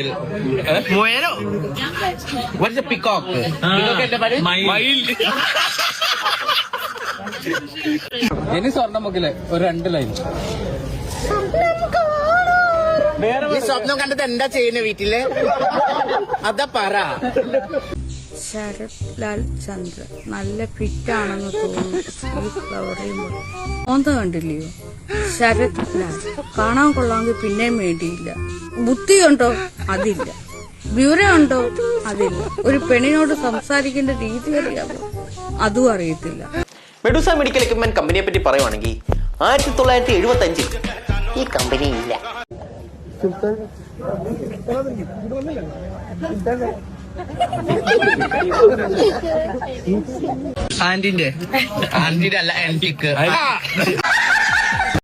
മുയൽ. മുയലോ? What's a peacock? Peacock എന്താ പറയുക? മയിൽ. ഇനി സ്വർണ്ണമുക്കിലെ ഒരു 2 ലൈൻ. ഈ സ്വപ്നം കണ്ടത് എന്താ ചെയ്യുന്ന വീട്ടില്? അതാ പറ. ശരത് ലാൽ ചന്ദ്ര നല്ല ഫിറ്റാണെന്ന് തോന്നുന്നു. ഈ ഫ്ലവർ ചെയ്യുമ്പോൾ ഓന്ത കണ്ടില്ലയോ? ശരത് ലാൽ കാണാൻ കൊള്ളാമെങ്കിൽ പിന്നെയും വേണ്ടിയില്ല. ബുദ്ധിയുണ്ടോ? അതില്ല. വിവരമുണ്ടോ? അതില്ല. ഒരു പെണ്ണിനോട് സംസാരിക്കേണ്ട രീതി അറിയാമോ? അതും അറിയത്തില്ല. മെഡൂസ മെഡിക്കൽ എക്യുപ്മെന്റ് കമ്പനിയെ പറ്റി പറയുവാണെങ്കിൽ 1975 ഈ കമ്പനി ഇല്ല. ആന്റിന്റെ ആന്റിയുടെ അല്ല ആന്റിക്ക്.